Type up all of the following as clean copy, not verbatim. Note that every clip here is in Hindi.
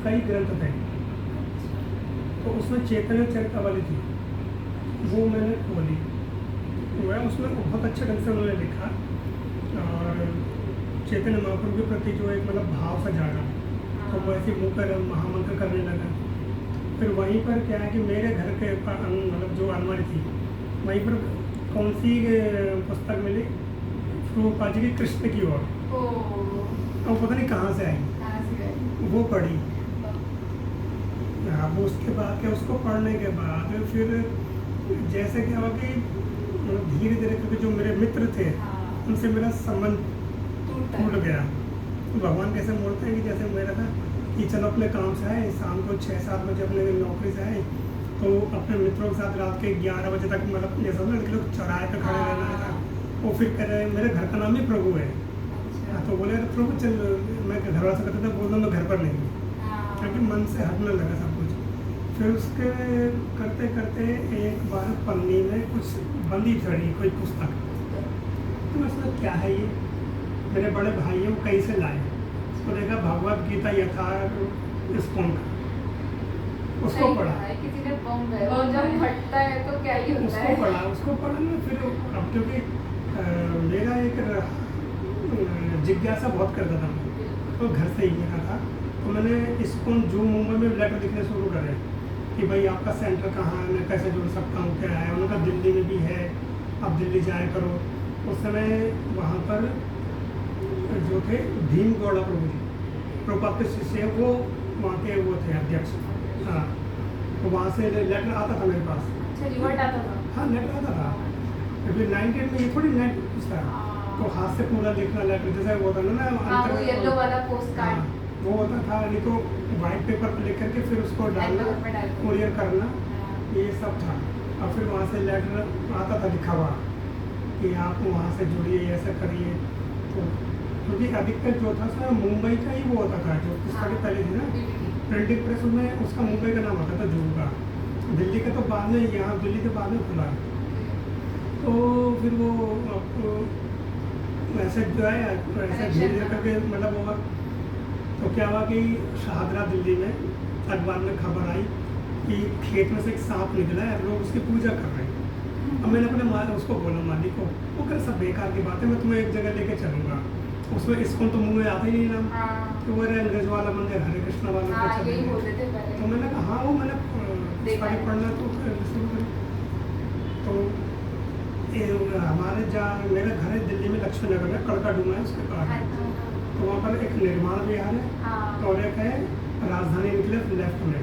कई ग्रंथ थे, तो उसमें चैतन्य चरितावली थी, वो मैंने खोली। वह उसमें बहुत अच्छे ढंग से उन्होंने लिखा और चैतन्य महाप्रभु के प्रति जो एक मतलब भाव सा जागा, तो वो ऐसे मुँह पर महामंत्र करने लगा। फिर वहीं पर क्या है कि मेरे घर के मतलब जो अलमारी थी वहीं पर कौन सी पुस्तक मिली, प्रभुपाद जी की कृष्ण की ओर, अब पता नहीं कहाँ से आई, वो पढ़ी। अब उसके बाद क्या, उसको पढ़ने के बाद फिर जैसे क्या हुआ कि धीरे धीरे करके जो मेरे मित्र थे उनसे मेरा संबंध टूट गया। तो भगवान कैसे मोड़ते हैं कि जैसे मेरा था कि चलो अपने काम से आए, शाम को 6-7 बजे अपने नौकरी से आए, तो अपने मित्रों के साथ रात के 11 बजे तक मतलब जैसा लड़के लोग चौराहे पे खड़े रहना था। वो फिर कह रहे मेरे घर का नाम ही प्रभु है। तो बोले प्रभु चल, मैं घर वाला से कहता था, बोल दो मैं घर पर नहीं, क्योंकि मन से हटने लगा सब कुछ। फिर उसके करते करते एक बार पन्नी में कुछ बंदी चढ़ी कोई पुस्तक, तो मैं सोचा क्या है ये, मेरे बड़े भाई हैं वो कहीं से लाए, तो देखा भगवद गीता यथार्थ इस्कॉन का, उसको पढ़ा। किसी ने बम जब फटता है तो क्या ही होता है, उसको पढ़ा ना। फिर अब क्योंकि मेरा एक जिज्ञासा बहुत करता था, तो घर से ही लिखा था, तो मैंने इस्कॉन जो मुंबई में लेटर लिखने शुरू करे कि भाई आपका सेंटर कहाँ है, मैं कैसे जुड़ सकता हूँ, क्या है। उनका दिल्ली में भी है, आप दिल्ली जाया करो। उस समय वहाँ पर जो थे भीम गौड़ा प्रभु जी, प्रभुपाद के शिष्य, वो वहाँ के वो थे अध्यक्ष। हाँ, तो वहाँ से लेटर आता था मेरे पास। अच्छा, रिवर्ट आता था? हाँ, लेटर आता था, क्योंकि 98 में ये थोड़ी नेट था, तो हाथ से पूरा लिखना लेटर, जैसे वो होता ना वो येलो वाला पोस्ट कार्ड, वो होता था, नहीं तो व्हाइट पेपर पर लिख करके फिर उसको डालना, कुरियर करना, ये सब था। और फिर वहाँ से लेटर आता था लिखा हुआ कि आप वहाँ से जुड़िए, ऐसा करिए। तो क्योंकि अधिकतर जो था उसमें मुंबई का ही वो होता था, जो पुस्तकें पहले थी ना प्रिंटिंग प्रेस, में उसका मुंबई का नाम आता था ध्रुव का, दिल्ली का तो बाद में, यहाँ दिल्ली के बाद में खुला। तो फिर वो मैसेज जो है ऐसे धीरे धीरे करके मतलब होगा। तो क्या हुआ कि शाहदरा दिल्ली में अखबार में खबर आई कि खेत में से एक सांप निकला है, लोग उसकी पूजा कर रहे हैं। अब मैंने अपने उसको बोला मालिक को, वो कह सब बेकार की बात है, मैं तुम्हें एक जगह लेके चलूँगा, उसमें इसको तो मुंह में आता ही नहीं नाम, तो वो अंग्रेज वाला मंदिर हरे कृष्णा वाला चलेंगे। तो मैंने कहा हाँ, वो मैंने पढ़ना तो शुरू करी। तो हमारे जहाँ मेरा घर है दिल्ली में लक्ष्मी नगर में, कड़का डूमा है उसके पास, तो वहाँ पर एक निर्माण विहार है और एक है राजधानी निकले लेफ्ट में,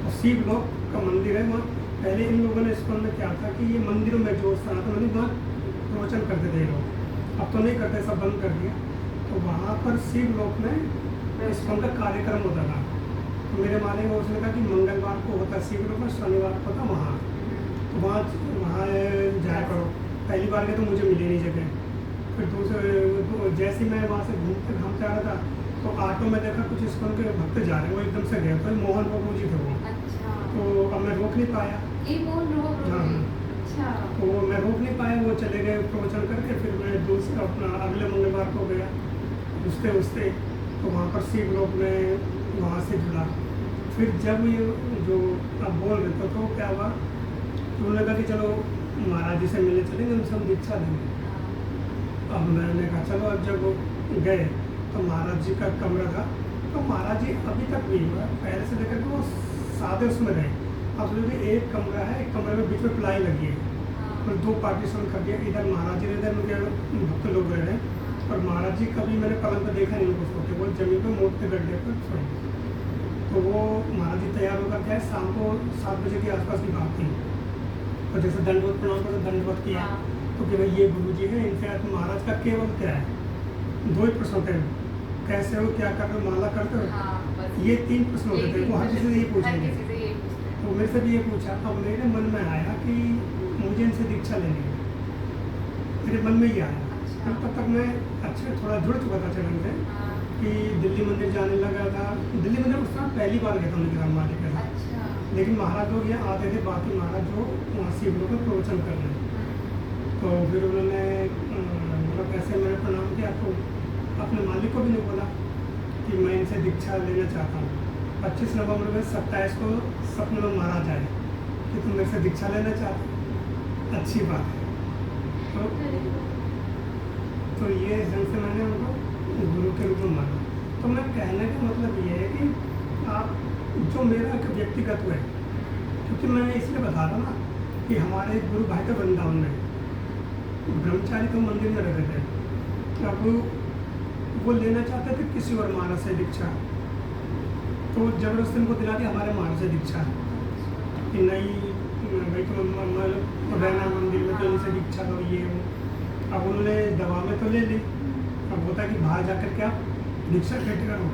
और सी ब्लॉक का मंदिर है। वहाँ पहले इन लोगों ने स्कूल में क्या था कि ये मंदिरों में जो सनातन मंदिर वहाँ प्रवचन करते थे लोग, अब तो नहीं करते, सब बंद कर दिया। तो वहाँ पर सी ब्लॉक में स्कूल का कार्यक्रम होता था, तो मेरे मालिक ने उसने कहा कि मंगलवार को होता सी ब्लॉक में, शनिवार को होता वहाँ, तो वहाँ जाया करो। पहली बार के तो मुझे मिली नहीं जगह, फिर दूसरे जैसे ही मैं वहाँ से घूमते आ रहा था, तो ऑटो में देखा कुछ स्कूल के भक्त जा रहे हैं, वो एकदम से गए, तो मोहन बाबू जी थे वो। तो अब मैं रोक नहीं पाया, तो मैं रोक नहीं पाया, वो चले गए प्रवचन करके। फिर मैं दूसरा अपना अगले मंगलवार को गया उसते तो वहाँ पर सी ब्लॉक में वहाँ से जुड़ा। फिर जब ये जो अब बोल रहे थे तो क्या हुआ, उन्होंने कहा कि चलो महाराज जी से मिलने चलेंगे, उनसे हम दीक्षा देंगे। अब मैंने कहा चलो। अब जब गए तो महाराज जी का कमरा था, तो महाराज जी अभी तक भी पहले से लेकर के वो सादे उसमें रहे। अब सोचिए एक कमरा है, एक कमरे में बीच में प्लाई लगी है, और 2 पार्टीशन कर दिया, इधर महाराज जी ने, इधर उनके भक्त लोग रह रहे हैं। और महाराज जी कभी मैंने पलंग पर देखा नहीं उनको सोते, वो जमीन पर मोड़ते गड्ढे पर सोए। तो वो महाराज जी तैयार होकर गए, शाम को 7 बजे के आसपास की बात थी, और जैसे दंडवत प्रणाम कर दंडवत किया, तो कि भाई ये गुरु जी हैं, इनसे तो महाराज का केवल क्या है 2 ही प्रश्न होते हैं, कैसे हो, क्या कर रहे हो, माला करते हो, ये 3 प्रश्न होते थे। वो हर किसी से ये पूछेंगे, तो मेरे से भी ये पूछा। अब मेरे मन में आया कि मुझे इनसे दीक्षा लेनी है, मेरे मन में ही आया। तब तक मैं अच्छे थोड़ा जुड़ चुका था चरण से, कि दिल्ली मंदिर जाने लगा था। दिल्ली मंदिर उस समय पहली बार गया था उनके राम मालिक के साथ, लेकिन महाराज लोग यहाँ आते थे, बाकी महाराज जो वहाँ शिव लोग का प्रवचन कर रहे। तो फिर उन्होंने मतलब ऐसे मैंने प्रणाम किया, तो अपने मालिक को भी नहीं बोला कि मैं इनसे दीक्षा लेना चाहता हूँ। 25 नवंबर में 27 को सपने में महाराज आए कि तुम मेरे से दीक्षा लेना चाहते, अच्छी बात है। तो ये ढंग से मैंने उनको गुरु के रूप में माना। तो मैं कहने का मतलब ये है कि आप जो मेरा एक व्यक्तिगत है, क्योंकि मैं इसलिए बता रहा हूँ ना कि हमारे एक गुरु भाई थे वृंदावन में, ब्रह्मचारी तो मंदिर में रहते थे। अब वो लेना चाहते थे किसी और महाराज से दीक्षा, तो जबरदस्ती उनको दिला दी हमारे महाराज से दीक्षा कि नहीं भाई तुम रहना मंदिर में, तो इनसे दीक्षा करो ये वो। अब उन्होंने दवा में तो ले ली, अब होता है कि बाहर जाकर के आप दीक्षा कैसे करो।